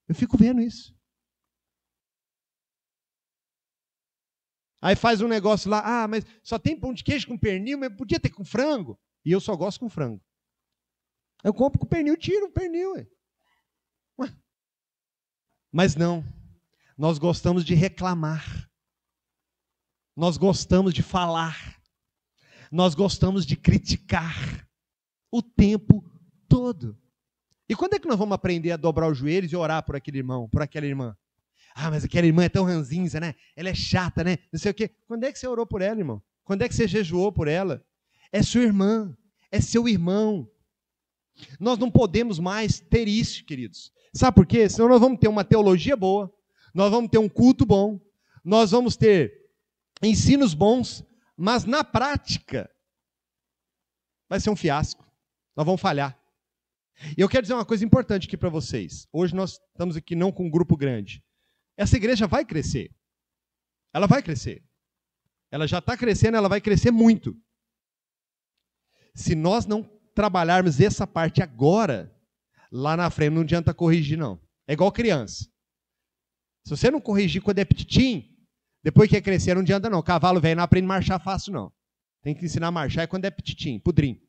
Eu fico vendo isso. Aí faz um negócio lá, mas só tem pão de queijo com pernil, mas podia ter com frango. E eu só gosto com frango. Eu compro com pernil, tiro o pernil. Mas não, nós gostamos de reclamar, nós gostamos de falar, nós gostamos de criticar o tempo todo. E quando é que nós vamos aprender a dobrar os joelhos e orar por aquele irmão, por aquela irmã? Ah, mas aquela irmã é tão ranzinza, né? Ela é chata, né? Não sei o quê. Quando é que você orou por ela, irmão? Quando é que você jejuou por ela? É sua irmã, é seu irmão. Nós não podemos mais ter isso, queridos. Sabe por quê? Senão nós vamos ter uma teologia boa, nós vamos ter um culto bom, nós vamos ter ensinos bons, mas na prática vai ser um fiasco. Nós vamos falhar. E eu quero dizer uma coisa importante aqui para vocês. Hoje nós estamos aqui não com um grupo grande. Essa igreja vai crescer. Ela vai crescer. Ela já está crescendo, ela vai crescer muito. Se nós não trabalharmos essa parte agora, lá na frente não adianta corrigir, não. É igual criança. Se você não corrigir quando é petitinho, depois que é crescer não adianta, não. Cavalo velho não aprende a marchar fácil, não. Tem que ensinar a marchar quando é petitinho, pudrinho.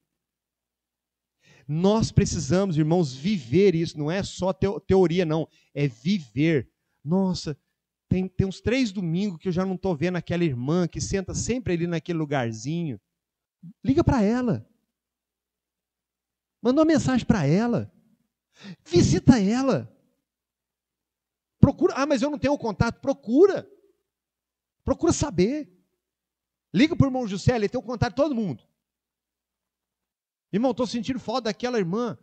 Nós precisamos, irmãos, viver isso. Não é só teoria, não. É viver. Nossa, tem uns 3 domingos que eu já não estou vendo aquela irmã que senta sempre ali naquele lugarzinho. Liga para ela. Manda uma mensagem para ela. Visita ela. Procura. Ah, mas eu não tenho contato. Procura. Procura saber. Liga para o irmão José, ele tem o contato de todo mundo. Irmão, estou sentindo falta daquela irmã.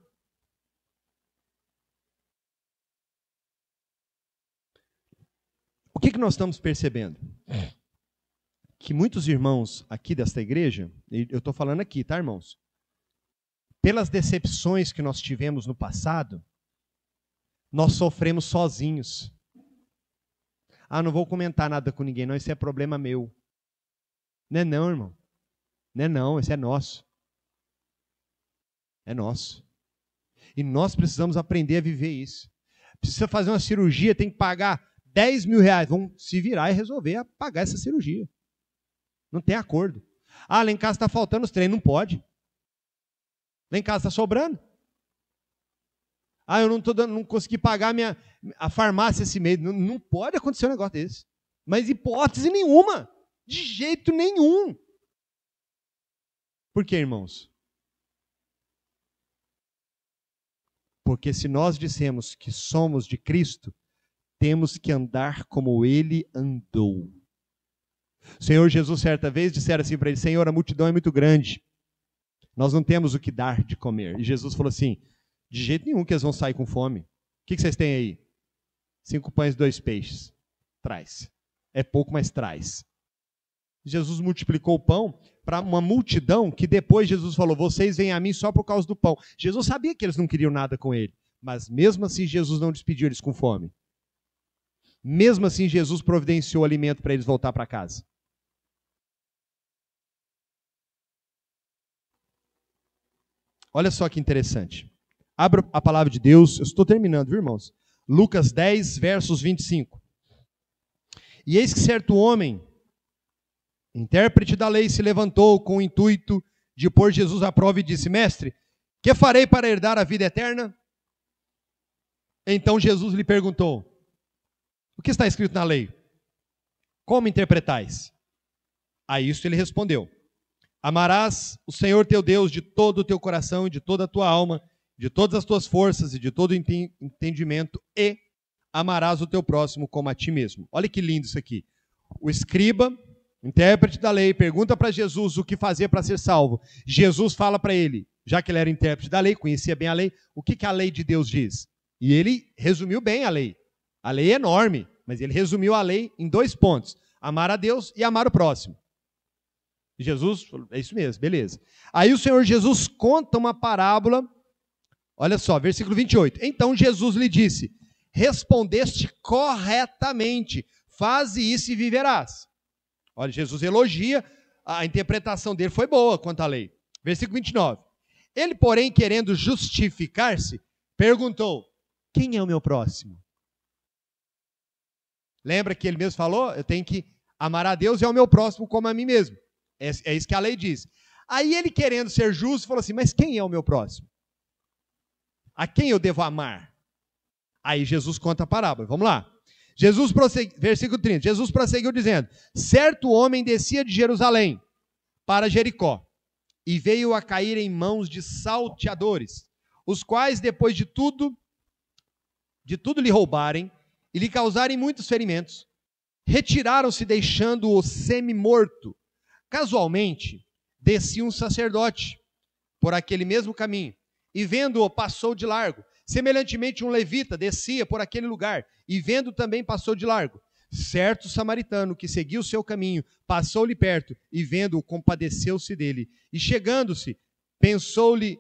O que nós estamos percebendo? Que muitos irmãos aqui desta igreja, eu estou falando aqui, tá, irmãos? Pelas decepções que nós tivemos no passado, nós sofremos sozinhos. Ah, não vou comentar nada com ninguém, não, isso é problema meu. Não é não, irmão. Não é não, isso é nosso. É nosso. E nós precisamos aprender a viver isso. Precisa fazer uma cirurgia, tem que pagar 10 mil reais. Vamos se virar e resolver a pagar essa cirurgia. Não tem acordo. Ah, lá em casa está faltando os treinos. Não pode. Lá em casa está sobrando. Ah, eu não consegui pagar a farmácia esse mês. Não pode acontecer um negócio desse. Mas hipótese nenhuma. De jeito nenhum. Por quê, irmãos? Porque se nós dissemos que somos de Cristo, temos que andar como Ele andou. O Senhor Jesus, certa vez, disseram assim para ele: Senhor, a multidão é muito grande. Nós não temos o que dar de comer. E Jesus falou assim: de jeito nenhum que eles vão sair com fome. O que vocês têm aí? 5 pães e 2 peixes. Traz. É pouco, mas traz. Jesus multiplicou o pão para uma multidão que depois Jesus falou: vocês vêm a mim só por causa do pão. Jesus sabia que eles não queriam nada com ele. Mas mesmo assim Jesus não despediu eles com fome. Mesmo assim Jesus providenciou alimento para eles voltar para casa. Olha só que interessante. Abra a palavra de Deus. Eu estou terminando, viu, irmãos? Lucas 10, versos 25. E eis que certo homem, intérprete da lei, se levantou com o intuito de pôr Jesus à prova e disse: Mestre, que farei para herdar a vida eterna? Então Jesus lhe perguntou: o que está escrito na lei? Como interpretais? A isso ele respondeu: amarás o Senhor teu Deus de todo o teu coração e de toda a tua alma, de todas as tuas forças e de todo o entendimento, e amarás o teu próximo como a ti mesmo. Olha que lindo isso aqui. O escriba, intérprete da lei, pergunta para Jesus o que fazer para ser salvo. Jesus fala para ele, já que ele era intérprete da lei, conhecia bem a lei, o que a lei de Deus diz? E ele resumiu bem a lei. A lei é enorme, mas ele resumiu a lei em 2 pontos: amar a Deus e amar o próximo. E Jesus falou: é isso mesmo, beleza. Aí o Senhor Jesus conta uma parábola, olha só, versículo 28. Então Jesus lhe disse: respondeste corretamente, faze isso e viverás. Olha, Jesus elogia, a interpretação dele foi boa quanto à lei. Versículo 29. Ele, porém, querendo justificar-se, perguntou: quem é o meu próximo? Lembra que ele mesmo falou? Eu tenho que amar a Deus e ao meu próximo como a mim mesmo. É isso que a lei diz. Aí ele, querendo ser justo, falou assim: mas quem é o meu próximo? A quem eu devo amar? Aí Jesus conta a parábola. Vamos lá. Versículo 30. Jesus prosseguiu dizendo: certo homem descia de Jerusalém para Jericó e veio a cair em mãos de salteadores, os quais, depois de tudo lhe roubarem e lhe causarem muitos ferimentos, retiraram-se deixando-o semi-morto. Casualmente, descia um sacerdote por aquele mesmo caminho e, vendo-o, passou de largo. Semelhantemente, um levita descia por aquele lugar e, vendo, também passou de largo. Certo samaritano que seguia o seu caminho passou-lhe perto e, vendo-o, compadeceu-se dele. E, chegando-se, pensou-lhe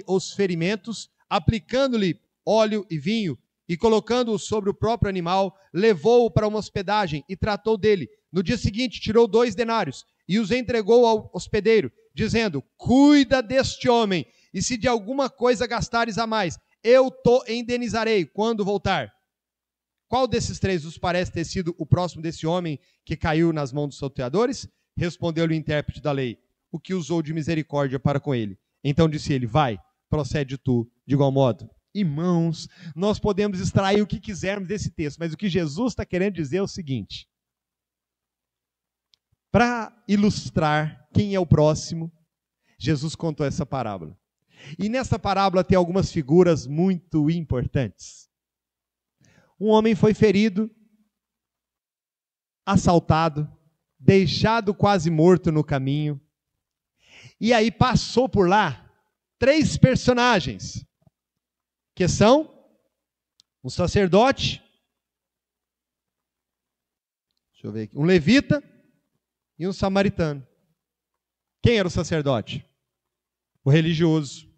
os ferimentos, aplicando-lhe óleo e vinho, e colocando-o sobre o próprio animal, levou-o para uma hospedagem e tratou dele. No dia seguinte, tirou 2 denários e os entregou ao hospedeiro, dizendo: cuida deste homem, e se de alguma coisa gastares a mais, eu te indenizarei quando voltar. Qual desses 3 vos parece ter sido o próximo desse homem que caiu nas mãos dos salteadores? Respondeu-lhe o intérprete da lei: o que usou de misericórdia para com ele. Então disse ele: vai, procede tu de igual modo. Irmãos, nós podemos extrair o que quisermos desse texto, mas o que Jesus está querendo dizer é o seguinte: para ilustrar quem é o próximo, Jesus contou essa parábola. E nessa parábola tem algumas figuras muito importantes. Um homem foi ferido, assaltado, deixado quase morto no caminho. E aí passou por lá 3 personagens, que são um sacerdote, deixa eu ver aqui, um levita e um samaritano. Quem era o sacerdote? O religioso,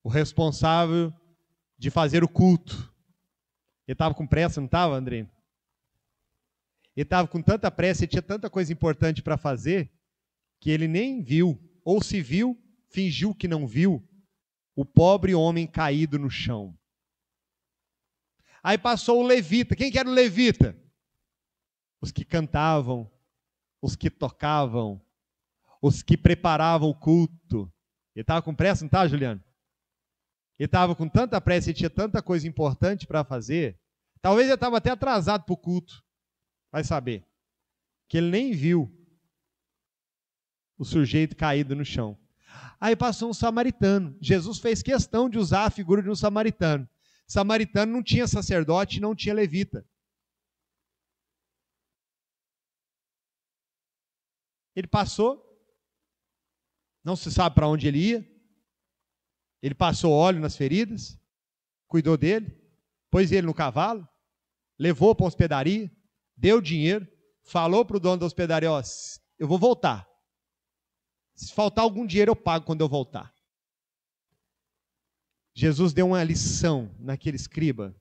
o responsável de fazer o culto. Ele estava com pressa, não estava, André? Ele estava com tanta pressa e tinha tanta coisa importante para fazer, que ele nem viu, ou se viu, fingiu que não viu, o pobre homem caído no chão. Aí passou o levita. Quem que era o levita? Os que cantavam, os que tocavam, os que preparavam o culto. Ele estava com pressa, não estava, Juliano? Ele estava com tanta pressa e tinha tanta coisa importante para fazer. Talvez ele estava até atrasado para o culto. Vai saber. Que ele nem viu o sujeito caído no chão. Aí passou um samaritano. Jesus fez questão de usar a figura de um samaritano. Samaritano não tinha sacerdote, não tinha levita. Ele passou, não se sabe para onde ele ia. Ele passou óleo nas feridas, cuidou dele, pôs ele no cavalo, levou para a hospedaria, deu dinheiro, falou para o dono da hospedaria: ó, eu vou voltar. Se faltar algum dinheiro, eu pago quando eu voltar. Jesus deu uma lição naquele escriba,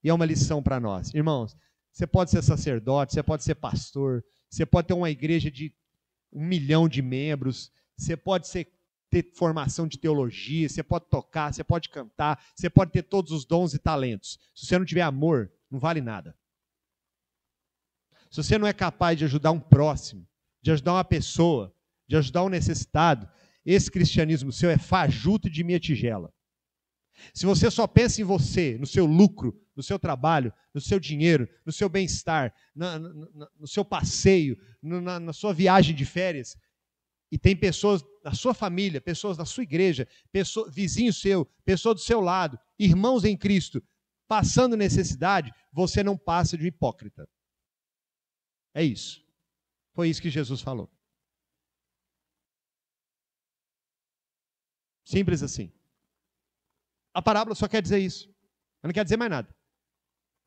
e é uma lição para nós. Irmãos, você pode ser sacerdote, você pode ser pastor, você pode ter uma igreja de 1 milhão de membros, você pode ter formação de teologia, você pode tocar, você pode cantar, você pode ter todos os dons e talentos. Se você não tiver amor, não vale nada. Se você não é capaz de ajudar um próximo, de ajudar uma pessoa, de ajudar um necessitado, esse cristianismo seu é fajuto de minha tigela. Se você só pensa em você, no seu lucro, no seu trabalho, no seu dinheiro, no seu bem-estar, no seu passeio, na sua viagem de férias, e tem pessoas da sua família, pessoas da sua igreja, vizinho seu, pessoa do seu lado, irmãos em Cristo, passando necessidade, você não passa de um hipócrita. É isso. Foi isso que Jesus falou. Simples assim. A parábola só quer dizer isso. Ela não quer dizer mais nada.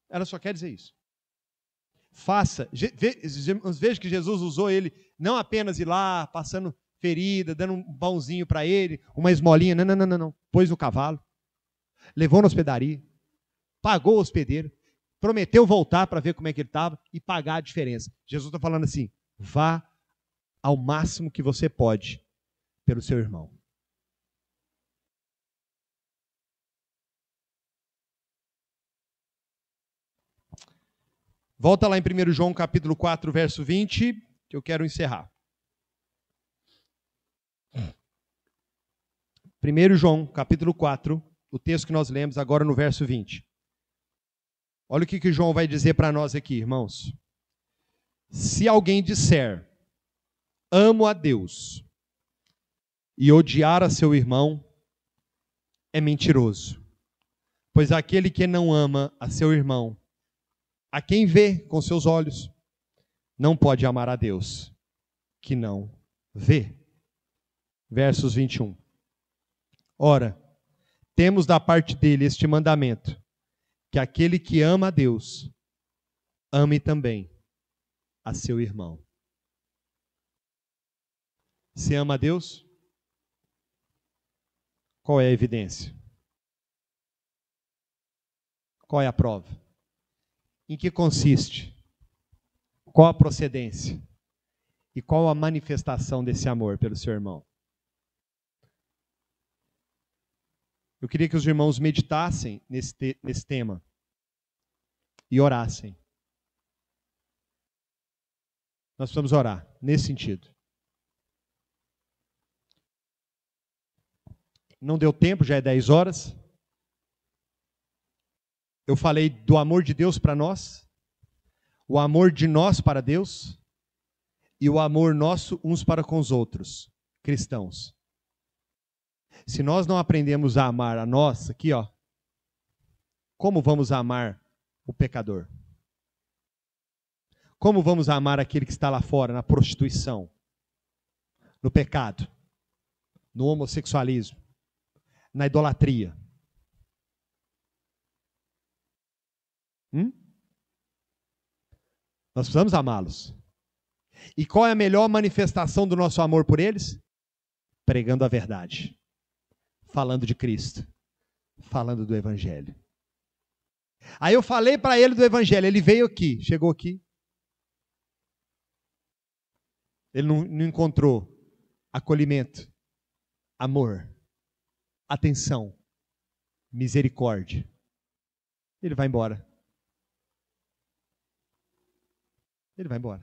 Ela só quer dizer isso. Faça. Veja que Jesus usou ele não apenas ir lá, passando ferida, dando um pãozinho para ele, uma esmolinha. Não. Pôs no cavalo. Levou na hospedaria. Pagou o hospedeiro. Prometeu voltar para ver como é que ele estava e pagar a diferença. Jesus está falando assim: vá ao máximo que você pode pelo seu irmão. Volta lá em 1 João capítulo 4, verso 20, que eu quero encerrar. 1 João, capítulo 4, o texto que nós lemos agora no verso 20. Olha o que João vai dizer para nós aqui, irmãos. Se alguém disser, amo a Deus, e odiar a seu irmão, é mentiroso. Pois aquele que não ama a seu irmão, a quem vê com seus olhos, não pode amar a Deus, que não vê. Versos 21. Ora, temos da parte dele este mandamento, que aquele que ama a Deus, ame também a seu irmão. Se ama a Deus? Qual é a evidência? Qual é a prova? Em que consiste? Qual a procedência? E qual a manifestação desse amor pelo seu irmão? Eu queria que os irmãos meditassem nesse tema e orassem. Nós precisamos orar nesse sentido. Não deu tempo, já é 10 horas. Eu falei do amor de Deus para nós, o amor de nós para Deus e o amor nosso uns para com os outros, cristãos. Se nós não aprendemos a amar a nós, aqui ó, como vamos amar o pecador? Como vamos amar aquele que está lá fora, na prostituição, no pecado, no homossexualismo, na idolatria? Nós precisamos amá-los. E qual é a melhor manifestação do nosso amor por eles? Pregando a verdade. Falando de Cristo. Falando do Evangelho. Aí eu falei para ele do Evangelho. Ele veio aqui, chegou aqui. Ele não encontrou acolhimento, amor, atenção, misericórdia. Ele vai embora. Ele vai embora.